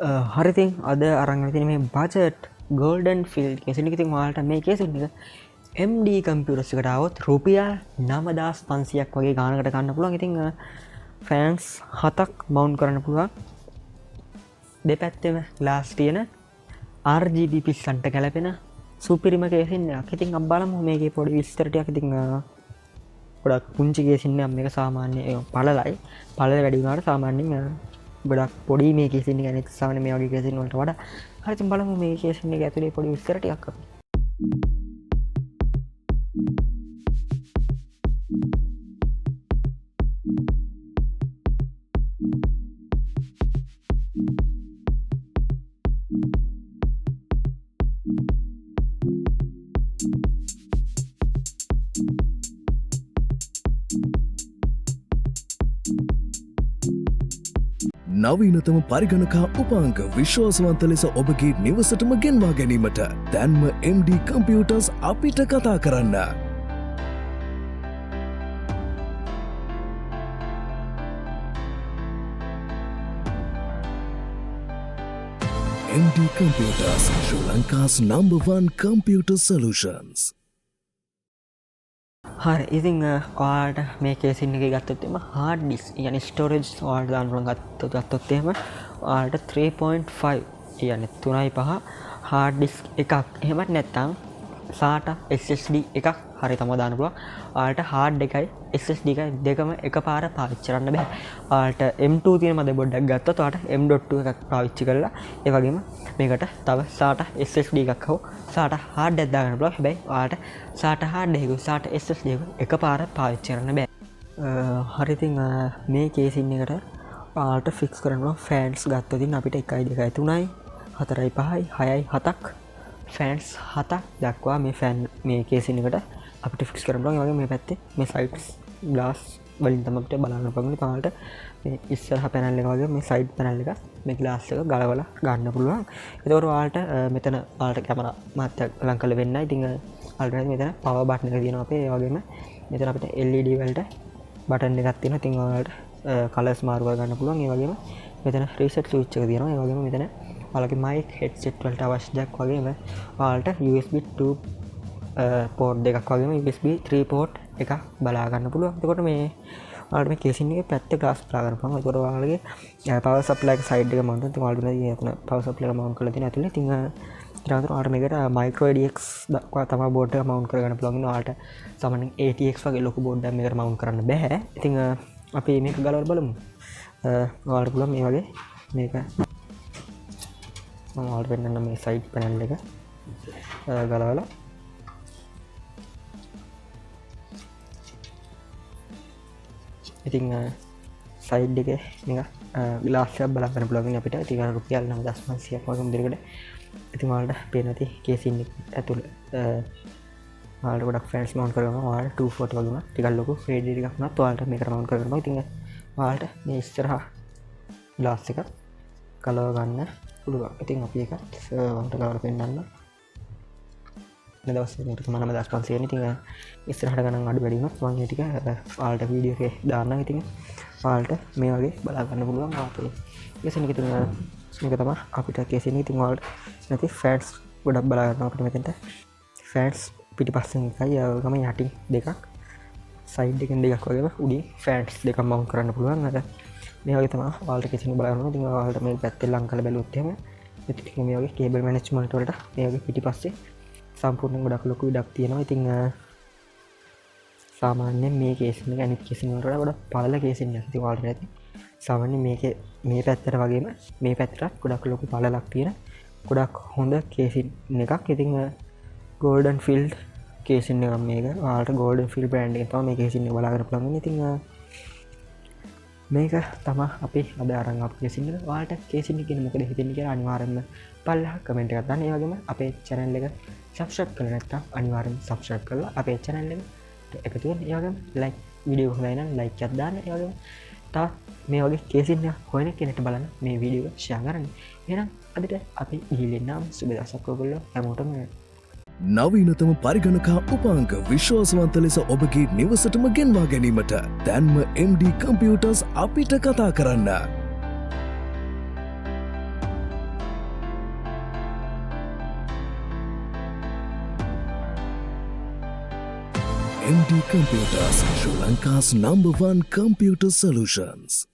හරිතින් අද අරංගතින මේ budget Goldenfield කෙසිනි ඉතින් වාලට මේ කේසින් එක Mdcomputers එකටාවත් රුපියල් 9500ක් වගේ ගානකට ගන්න පුළුවන්. ඉතින් ෆෑන්ස් 7ක් මවුන්ට් කරන්න පුළුවන්. දෙපැත්තෙම ග්ලාස් තියෙන RGB පිස්සන්ට ගැලපෙන සුපිරිම කේසින් එකක්. ඉතින් අපි බලමු මේකේ පොඩි විස්තර ටිකක්. ඉතින් ගොඩක් පුංචි කේසින් එකක්. මේක සාමාන්‍ය පළලයි. පළල වැඩි වුණාට සාමාන්‍යයෙන් ගොඩක් පොඩි මේ කේසින් එක අනිත් සාමාන්‍ය මේ වගේ කේසින් වලට වඩා. හරි ඉතින් බලමු මේ කේසින් එක ඇතුලේ පොඩි විස්තර ටිකක් අපි. නවීනතම පරිගණකා උපාංක විශ්වාසවන්ත ලෙස ඔබගේ නිවසටම ගෙන්වා ගැනීමට දැන්ම MD Computers අපිට කතා කරන්න. MD Computers, Sri Lanka's #1 computer solutions. හරි ඉතින් ඔයාලට මේ කේසින් එක ගත්තොත් එම hard disk يعني storage ඔයාලට දාන්න පුළුවන් ගත්තොත් එහෙම ඔයාලට 3.5 يعني 3.5 hard disk එකක් එහෙමත් නැත්නම් SATA SSD එකක් හරි තමයි දාන්න පුළුවන්. ඔයාලට hard එකයි SSD එකයි දෙකම එකපාර පාවිච්චි කරන්න බෑ. ඔයාලට M2 තියෙන motherboard එකක් ගත්තොත් ඔයාලට M.2 එකක් පාවිච්චි කරලා ඒ වගේම මේකට තව SATA SSD එකක් හෝ SATA hard එකක් දාගන්න පුළුවන්. හැබැයි ඔයාලට SATA hard එකක SATA SSD එක එකපාර පාවිච්චි කරන්න බෑ. හරි ඉතින් මේ කේසින් එකට ඔයාලට ෆික්ස් කරන්න පුළුවන් ෆෑන්ස් ගත්තොත් ඉතින් අපිට 1 2 3යි 4යි 5යි 6යි 7ක් ෆෑන්ස් 7ක් දක්වා මේ ෆෑන් මේ කේසින් එකට අපිට ෆික්ස් කරන්න පුළුවන්. ඒ වගේම මේ පැත්තේ මේ සයිඩ්ස් ග්ලාස් වලින් තමයි අපිට බලන්න පුළුවන්. ඔයාලට මේ ඉස්සරහ පැනල් එක වගේ මේ සයිඩ් පැනල් එක මේ ග්ලාස් එක ගලවලා ගන්න පුළුවන්. ඒතකොට ඔයාලට මෙතන ඔයාලට කැමරා මාත්‍යක් ලං කරලා වෙන්නයි. ඉතින් ඔයාලට මෙතන පවර් බටන් එක තියෙනවා අපේ. ඒ වගේම මෙතන අපිට LED වලට බටන් එකක් තියෙනවා. ඉතින් ඔයාලට කලර්ස් මාරු කර ගන්න පුළුවන්. ඒ වගේම මෙතන රීසෙට් ස්විච් එක තියෙනවා. ඒ වගේම මෙතන ඔයාලගේ මයික් හෙඩ්සෙට් වලට අවශ්‍ය දෙයක් වගේම ඔයාලට USB 2 පෝට් දෙකක් වගේම USB 3 පෝට් එකක් බලා ගන්න පුළුවන්. එතකොට මේ ඔයාලට මේ කේසින් එකේ පැත්තේ ග්ලාස් බලා ගන්න පුළුවන්. එතකොට ඔයාලගේ පවර් සප්ලයි එක සයිඩ් එක මවුන්ට් කරලා ඔයාලට මේ එතන පවර් සප්ලයි එක මවුන්ට් කරලා තියෙන ඇතුලේ. ඉතින් ඊට ඔයාලට මේකට මයික්‍රෝ ADX දක්වා තමයි බෝඩ් එක මවුන්ට් කරගන්න පුළුවන්. ඔයාලට සාමාන්‍යයෙන් ATX වගේ ලොකු බෝඩ් එකක් මේකට මවුන්ට් කරන්න බෑ. ඉතින් අපි මේක ගලවලා බලමු. ඔයාලට පුළුවන් මේ වගේ මේක මම ඔයාලට පෙන්නන්න මේ සයිඩ් පැනල් එක ගලවලා ඉතින් සයිඩ් එකේ නිකන් ග්ලාස් එකක් බලා ගන්න පුළුවන් අපිට. ඉතින් රුපියල් 9500ක් වගේ මුදලකට. ඉතින් ඔයාලට පේනවා ඉතින් කේසින් එක ඇතුළේ ඔයාලට ගොඩක් ෆෑන්ස් මවුන්ට් කරගන්න. ඔයාලට 240 වගේ වුණා. ටිකක් ලොකු රේඩියෝ ටිකක් වුණත් ඔයාලට මේකට මවුන්ට් කරගන්න. ඉතින් ඔයාලට මේ ඉස්සරහා ග්ලාස් එක කලව ගන්න පුළුවන්. ඉතින් අපි ඒක ඔයාලට ගලවලා පෙන්නන්න. දවස් මේකට 9500 වෙන. ඉතින් ඉස්සරහට ගණන් අඩු වැඩි වුණොත් මම ඒ ටික ඔයාලට වීඩියෝ එකේ දාන්නම්. ඉතින් ඔයාලට මේ වගේ බලා ගන්න පුළුවන්. අපේ කේසින් එක ඉතින් මේක තමයි අපිට කේසින් එක. ඉතින් ඔයාලට නැති ෆෑන්ස් ගොඩක් බලා ගන්න අපිට මෙතෙන්ට ෆෑන්ස් පිටිපස්සෙන් එකයි ගම යටින් දෙකක් සයිඩ් එකෙන් දෙකක් වගේම උඩින් ෆෑන්ස් දෙකක් මවුන්ට් කරන්න පුළුවන්. අර මේ වගේ තමයි ඔයාලට කේසින් බලා ගන්න. ඉතින් ඔයාලට මේ පැත්තේ ලං කරලා බැලුවොත් එහෙම මෙතන මේ වගේ කේබල් මැනේජ්මන්ට් වලට මේ වගේ පිටිපස්සේ සම්පූර්ණ ගොඩක් ලොකු ඉඩක් තියෙනවා. ඉතින් සාමාන්‍යයෙන් මේ කේසින් එක අනිත් කේසින් වලට වඩා ගොඩක් පළල කේසින් එකක්. ඉතින් ඔයාලට නැති සාමාන්‍යයෙන් මේකේ මේ පැත්තට වගේම මේ පැත්තට ගොඩක් ලොකු පළලක් තියෙන ගොඩක් හොඳ කේසින් එකක්. ඉතින් Goldenfield කේසින් එකක් මේක. ඔයාලට Goldenfield බ්‍රෑන්ඩ් එකෙන් තමයි මේ කේසින් එක බලා ගන්න පුළුවන්. ඉතින් මේක තමයි අපි අද අරන් ආපු කේසින් එක. ඔයාලට කේසින් එක ගැන මොකද හිතෙන්නේ කියලා අනිවාර්යෙන්ම පල්ලෙහා කමෙන්ට් එකක් දාන්න. ඒ වගේම අපේ channel එක subscribe කරලා නැත්නම් අනිවාර්යෙන් subscribe කරලා අපේ channel එක එකතු වෙන්න. ඒ වගේම like වීඩියෝ හොඳයි නම් like එකක් දාන්න. ඒ වගේම තවත් මේ වගේ කේසින් එක හොයන කෙනෙක්ට බලන්න මේ වීඩියෝ එක share කරන්න. එහෙනම් අදට අපි ගිහින් සුබ දවසක් ඔයගොල්ලෝ හැමෝටම. නවීනතම පරිගණකා උපාංක විශ්වාසවන්ත ලෙස ඔබගේ නිවසටම ගෙන්වා ගැනීමට දැන්ම MD Computers අපිට කතා කරන්න. MD Computers, Sri Lanka's #1 computer solutions.